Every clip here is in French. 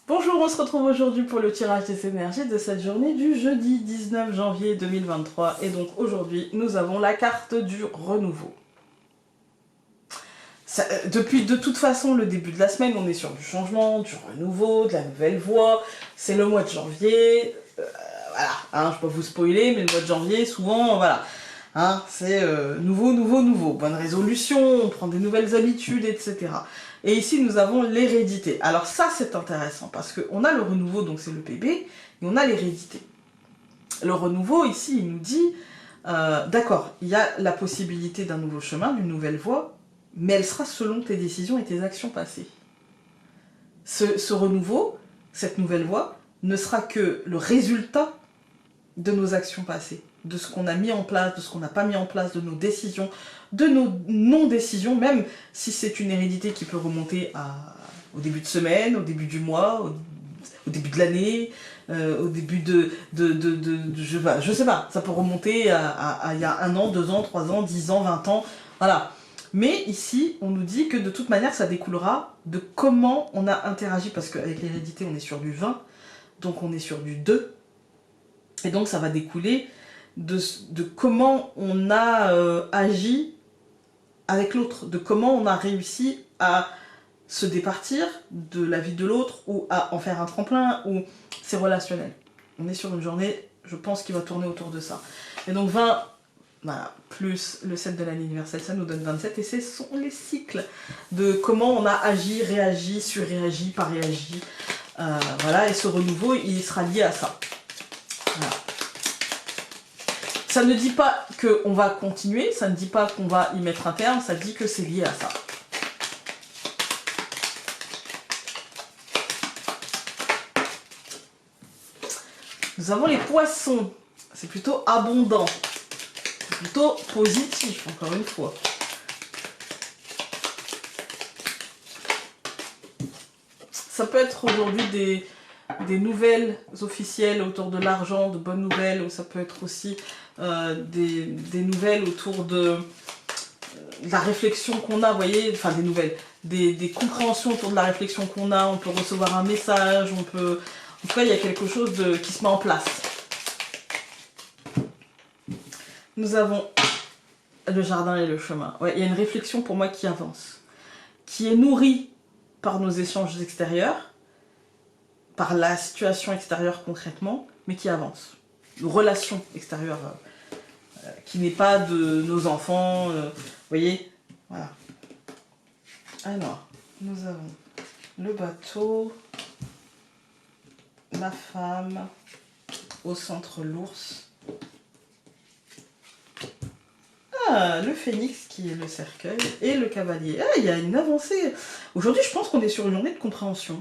Bonjour, on se retrouve aujourd'hui pour le tirage des énergies de cette journée du jeudi 19 janvier 2023. Et donc aujourd'hui, nous avons la carte du renouveau. Depuis de toute façon le début de la semaine, on est sur du changement, du renouveau, de la nouvelle voie. C'est le mois de janvier. Voilà, hein, je ne vais pas vous spoiler, mais le mois de janvier, souvent, voilà. Hein, c'est nouveau. Bonne résolution, on prend des nouvelles habitudes, etc. Et ici, nous avons l'hérédité. Alors ça, c'est intéressant, parce qu'on a le renouveau, donc c'est le bébé, et on a l'hérédité. Le renouveau, ici, il nous dit, d'accord, il y a la possibilité d'un nouveau chemin, d'une nouvelle voie, mais elle sera selon tes décisions et tes actions passées. Ce renouveau, cette nouvelle voie, ne sera que le résultat de nos actions passées, de ce qu'on a mis en place, de ce qu'on n'a pas mis en place, de nos décisions, de nos non-décisions, même si c'est une hérédité qui peut remonter au début de semaine, au début du mois, au début de l'année, au début je sais pas, ça peut remonter à il y a 1 an, 2 ans, 3 ans, 10 ans, 20 ans, voilà. Mais ici, on nous dit que de toute manière, ça découlera de comment on a interagi, parce qu'avec l'hérédité, on est sur du 20, donc on est sur du 2, et donc ça va découler de comment on a agi avec l'autre, de comment on a réussi à se départir de la vie de l'autre, ou à en faire un tremplin, ou c'est relationnel. On est sur une journée, je pense, qui va tourner autour de ça. Et donc 20, voilà, plus le 7 de l'année universelle, ça nous donne 27, et ce sont les cycles de comment on a agi, réagi, surréagi, pas réagi. Voilà, et ce renouveau, il sera lié à ça. Voilà. Ça ne dit pas qu'on va continuer, ça ne dit pas qu'on va y mettre un terme, ça dit que c'est lié à ça. Nous avons les poissons, c'est plutôt abondant, c'est plutôt positif, encore une fois. Ça peut être aujourd'hui des nouvelles officielles autour de l'argent, de bonnes nouvelles, ou ça peut être aussi des nouvelles autour de la réflexion qu'on a, vous voyez, enfin des nouvelles, des compréhensions autour de la réflexion qu'on a, on peut recevoir un message, on peut... En tout cas, il y a quelque chose qui se met en place. Nous avons le jardin et le chemin. Ouais, il y a une réflexion pour moi qui avance, qui est nourrie par nos échanges extérieurs, par la situation extérieure concrètement, mais qui avance. Une relation extérieure qui n'est pas de nos enfants, vous voyez, voilà. Alors, nous avons le bateau, la femme, au centre l'ours. Ah, le phénix qui est le cercueil et le cavalier. Ah, il y a une avancée. Aujourd'hui, je pense qu'on est sur une journée de compréhension.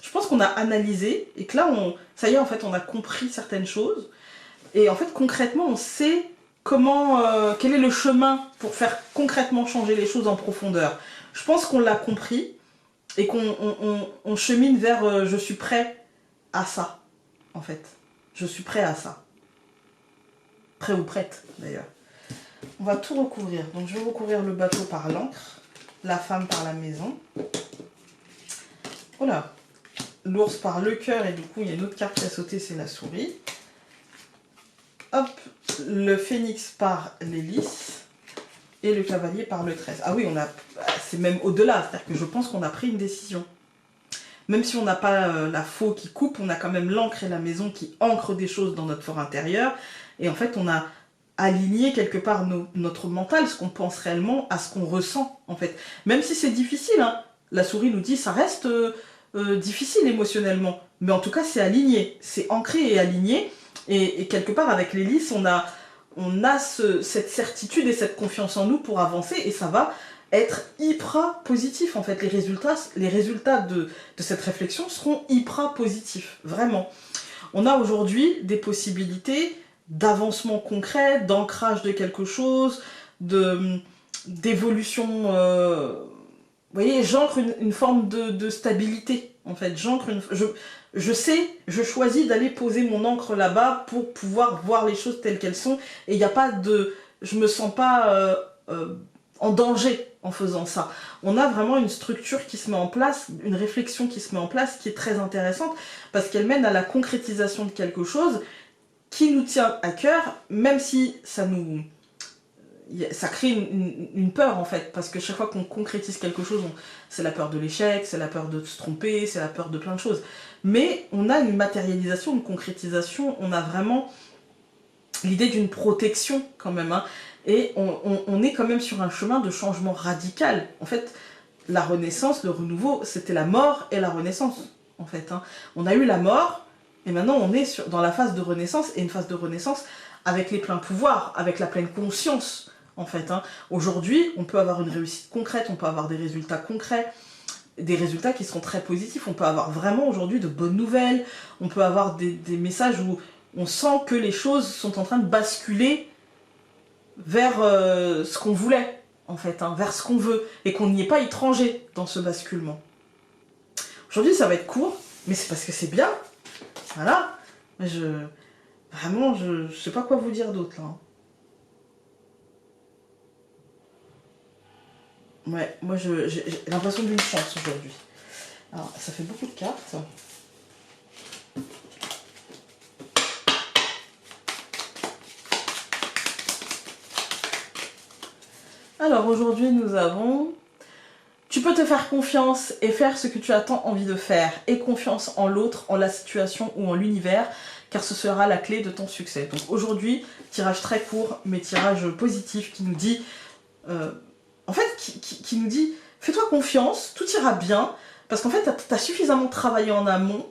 Je pense qu'on a analysé et que là, ça y est, en fait, on a compris certaines choses. Et en fait, concrètement, on sait quel est le chemin pour faire concrètement changer les choses en profondeur. Je pense qu'on l'a compris et qu'on chemine vers je suis prêt à ça, en fait. Je suis prêt à ça. Prêt ou prête, d'ailleurs. On va tout recouvrir. Donc, je vais recouvrir le bateau par l'encre, la femme par la maison. Voilà. L'ours par le cœur, et du coup, il y a une autre carte qui a sauté, c'est la souris. Hop, le phénix par l'hélice et le cavalier par le 13. Ah oui, c'est même au-delà, c'est-à-dire que je pense qu'on a pris une décision. Même si on n'a pas la faux qui coupe, on a quand même l'encre et la maison qui ancrent des choses dans notre fort intérieur. Et en fait, on a aligné quelque part notre mental, ce qu'on pense réellement, à ce qu'on ressent, en fait. Même si c'est difficile, hein. La souris nous dit, ça reste difficile émotionnellement. Mais en tout cas, c'est aligné, c'est ancré et aligné. Et quelque part, avec l'hélice, on a cette certitude et cette confiance en nous pour avancer, et ça va être hyper positif, en fait. Les résultats de cette réflexion seront hyper positifs, vraiment. On a aujourd'hui des possibilités d'avancement concret, d'ancrage de quelque chose, d'évolution, vous voyez, j'ancre une forme de stabilité, en fait. Je choisis d'aller poser mon encre là-bas pour pouvoir voir les choses telles qu'elles sont, et il n'y a pas de... Je me sens pas en danger en faisant ça. On a vraiment une structure qui se met en place, une réflexion qui se met en place qui est très intéressante parce qu'elle mène à la concrétisation de quelque chose qui nous tient à cœur, même si ça crée une peur en fait, parce que chaque fois qu'on concrétise quelque chose, c'est la peur de l'échec, c'est la peur de se tromper, c'est la peur de plein de choses. Mais on a une matérialisation, une concrétisation, on a vraiment l'idée d'une protection quand même, hein, et on est quand même sur un chemin de changement radical. En fait, la renaissance, le renouveau, c'était la mort et la renaissance, en fait. Hein. On a eu la mort, et maintenant on est dans la phase de renaissance, et une phase de renaissance avec les pleins pouvoirs, avec la pleine conscience, en fait. Hein. Aujourd'hui, on peut avoir une réussite concrète, on peut avoir des résultats concrets, des résultats qui seront très positifs. On peut avoir vraiment aujourd'hui de bonnes nouvelles, on peut avoir des messages où on sent que les choses sont en train de basculer vers ce qu'on voulait, en fait, hein, vers ce qu'on veut, et qu'on n'y est pas étranger dans ce basculement. Aujourd'hui, ça va être court, mais c'est parce que c'est bien. Voilà. Vraiment, je sais pas quoi vous dire d'autre, là. Ouais, moi, j'ai l'impression d'une chance aujourd'hui. Alors, ça fait beaucoup de cartes. Alors aujourd'hui nous avons: tu peux te faire confiance et faire ce que tu as tant envie de faire. Aie confiance en l'autre, en la situation ou en l'univers, car ce sera la clé de ton succès. Donc aujourd'hui, tirage très court, mais tirage positif qui nous dit, en fait, qui nous dit, fais-toi confiance, tout ira bien, parce qu'en fait, tu as suffisamment travaillé en amont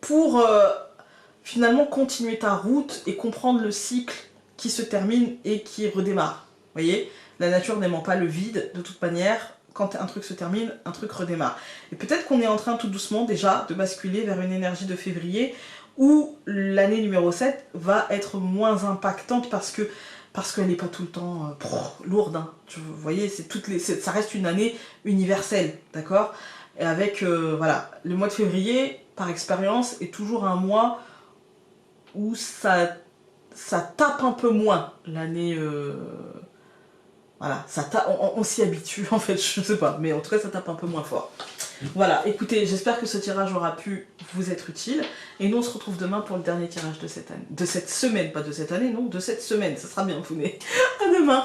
pour finalement continuer ta route et comprendre le cycle qui se termine et qui redémarre. Vous voyez ? La nature n'aimant pas le vide, de toute manière, quand un truc se termine, un truc redémarre. Et peut-être qu'on est en train tout doucement déjà de basculer vers une énergie de février où l'année numéro 7 va être moins impactante parce qu'elle n'est pas tout le temps lourde. Hein. Vous voyez, ça reste une année universelle, d'accord ? Et avec, voilà, le mois de février, par expérience, est toujours un mois où ça tape un peu moins l'année... Voilà, on s'y habitue en fait, je sais pas, mais en tout cas ça tape un peu moins fort. Voilà, écoutez, j'espère que ce tirage aura pu vous être utile, et nous on se retrouve demain pour le dernier tirage de cette année. De cette semaine, pas de cette année, non, de cette semaine, ça sera bien, Founé. À demain.